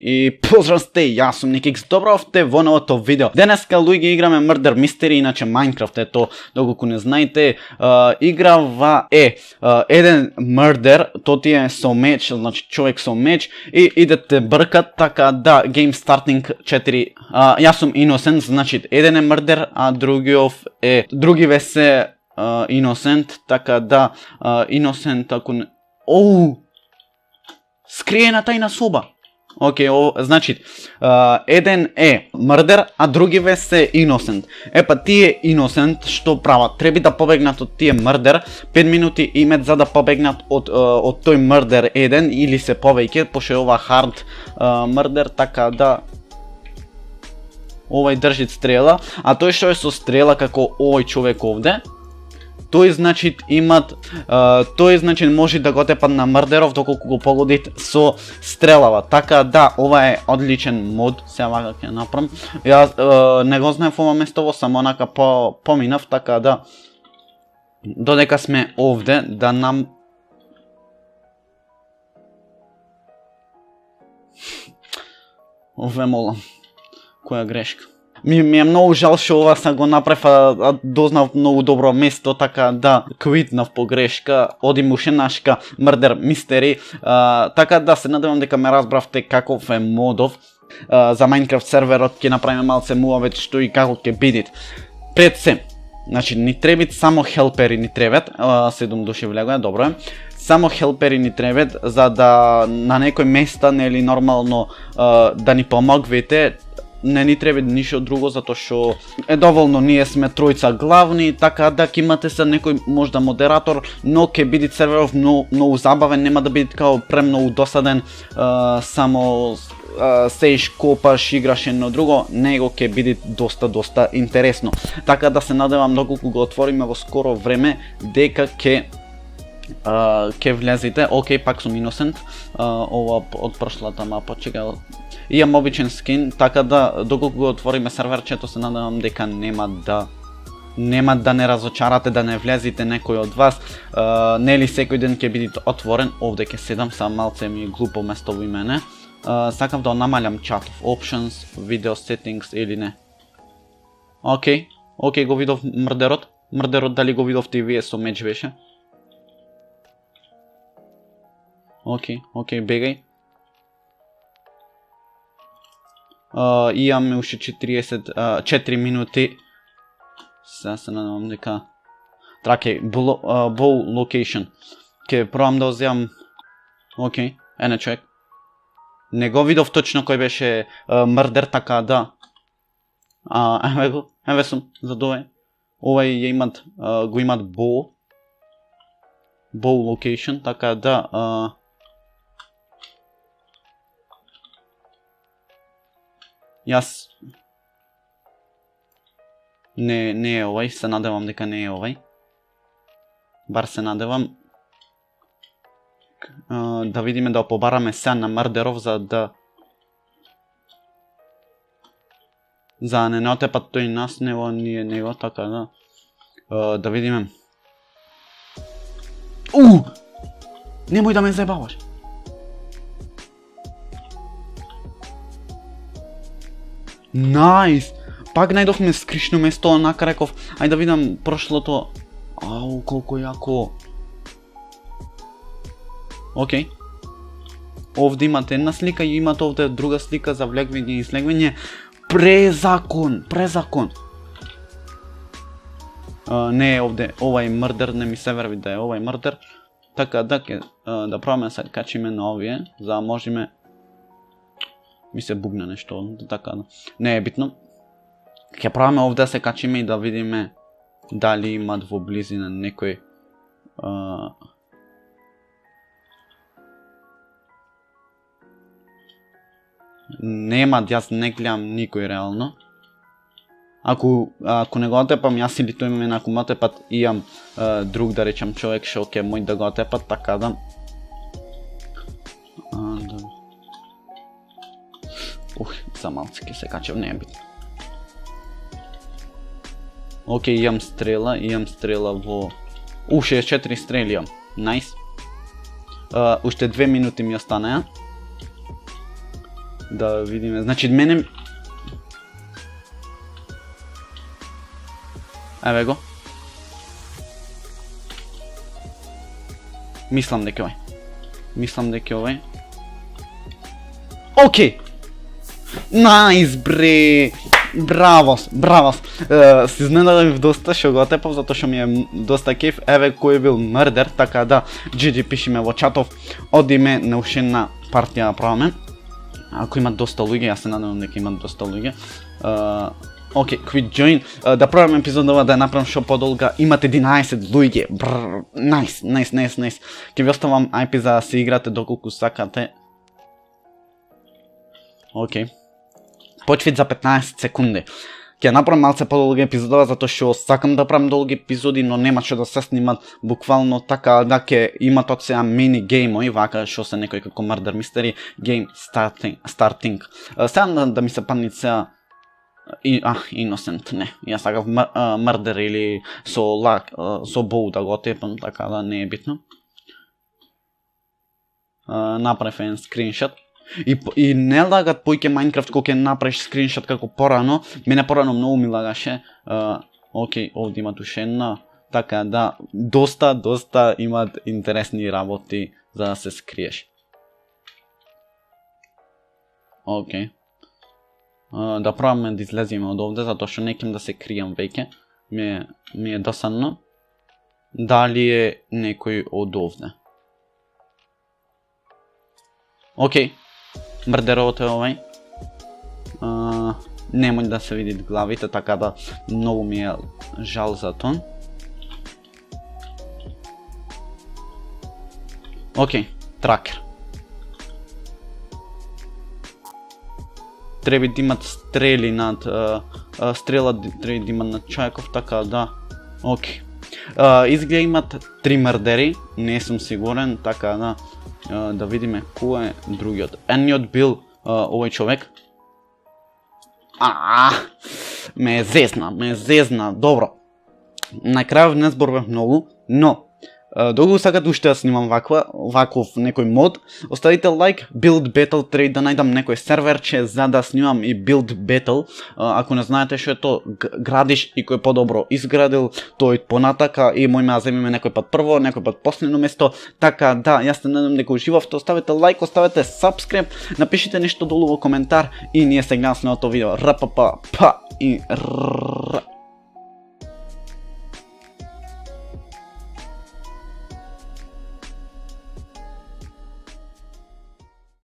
И поздрав сте, јас сум Никикс, добро овте во новото видео. Денеска луѓе играме Murder Mystery, иначе Minecraft е то, доколку не знаете. Играва еден murder, то ти е со меч, значи човек со меч и идете бркат, така да, game starting 4. Јас сум innocent, значи еден е murder, а другиве се innocent, така да, innocent ако не... Скриена тајна соба. Окей, значи, еден е murder, а другиве се innocent. Епа, тие innocent, што прават? Треба да побегнат од тие murder, 5 минути имат за да побегнат од тој murder еден или се повеќе, пошто е ова hard murder, така да... Овај држи стрела, а тој што е со стрела како овој човек овде, тој значи може да го тепат на мрдеров доколку го погоди со стрелава. Така да, ова е одличен мод, сега ќе направам. Јас не го знаев ова место, само онака поминав, така да додека сме овде да нам ове молам. Која грешка? Ми е многу жал што ова сам го направив, а дознав многу добро место, така да квитнав по грешка, одим уште нашка Murder Mystery, така да се надевам дека ме разбравте каков е модов. За Minecraft серверот ќе направиме малце муавет што и како ќе бидат. Пред се, значи ни требат само хелпери ни требат, 7 души влегоа, добро е. Само хелпери ни требат за да на некој места, нели нормално да ни помогвете. Не ни треба ништо друго, затоа што е доволно ние сме тројца главни, така да ќе имате се некој можда модератор, но ќе биде серверов многу забавен, нема да биде као премногу досаден, само сеиш, копаш, играш едно друго, него ќе биде доста интересно. Така да се надевам доколку го отвориме во скоро време дека ќе влезете. Окей, пак сум innocent, ова од прошлата мапа, чека. Имам обичен скин, така да доколку го отвориме серверчето се надевам дека нема да не разочарате, да не влезете некој од вас. Нели секој ден ќе биде отворен, овде ќе седам, сам малце ми е глупо место во мене. Сакам да намалям chat options, video settings или не. Окей, го видов мрдерот. Мрдерот дали го видовте и вие со меч беше? Окей, бегај. Имаме уште 4 минути. Сега се надевам дека траке bow location. Ке пробам да уземам. Окей, ене човек. Не го видов точно кој беше мрдер, така да. Еве сум, задове. Овај го имат bow location, така да. Јас не е овај, се надевам дека не е овај. Бар се надевам. Да видиме да побараме сега на мрдеров за да не отепат тој нас, него ние него, така да. Да видиме. Немој да ме заебаваш. Најс! Пак најдовме скришно место, онака реков, ајде да видам прошлото. Колку јако. Окей. Овде имате една слика и имате овде друга слика за влегвање и слегвање. Презакон! Не е овде, овај мрдер, не ми се верви да е овај мрдер. Така да да пробаме се качиме на овие, за да можеме... Ми се бугна нешто, така да. Не е битно. Ќе пробаме овде да се качиме и да видиме дали имат во близина некој немат, јас не гледам никој реално. Ако не го отепам јас или тој имаме, ако ме отепат имам друг да речам човек што ќе мој да го отепат, така да. За малце ќе се качев, не е битно. Окей, имам стрела во... 64 стрели имам, најс. Уште 2 минути ми останаа. Да видиме, значи мене... Еве го. Мислам дека овој. Океј! Најс, бре! Браво! Се изненадав доста што го отепав, затоа што ми е доста кеф. Еве кој бил мрдер, така да, GG пишиме во чатов, одиме на уште една партија да правиме. Ако имат доста луѓе, јас се надевам дека имат доста луѓе. Океј, quit join. Да правиме епизодова да ја направам што подолга. Имат 11 луѓе. Најс. Ќе ви оставам IP за да се играте доколку сакате. Океј. Почвит за 15 секунди. Ќе направам малце подолга епизодова затоа што сакам да правам долги епизоди, но нема што да се снимат буквално, така да ќе имат од сега мини геймови, вака што се некои како Murder Mystery Game Starting. Сега да ми се падне сега Innocent, не. Јас сакав Murder или со боу да го тепам, така да не е битно. Направив еден скриншот. И не лагат поиќе Minecraft кога ќе направиш скриншот како порано. Мене порано многу ми лагаше. Океј, овде имат уште една. Така да, доста имат интересни работи за да се скриеш. Океј. Да пробаме да излеземе од овде, затоа што не кем да се кријам веќе. Ми е досадно. Дали е некој од овде? Океј. Мрдеровото е овај. Немој да се видит главите, така да многу ми е жал за тоа. Океј, тракер. Треба да имат стрели над... стрела треба да имат над човеков, така да... Океј. Изгледа имат 3 мрдери, не сум сигурен, така да... Да видиме кој е другиот. Едниот бил овој човек. Ме зезна, добро. На крајов не зборував многу, но доколку сакате уште да снимам ваков некој мод, оставите лайк. Build Battle треба да најдам некој серверче за да снимам и Build Battle. Ако не знаете што е тоа, градиш и кој подобро изградил, тој понатака и мојме да земиме некој пат прво, некој пат последно место. Така да, јас се надам дека уживавте, оставете лайк, оставете subscribe, напишите нешто долу во коментар и ние се гледаме на следното видео. РПП, па и р.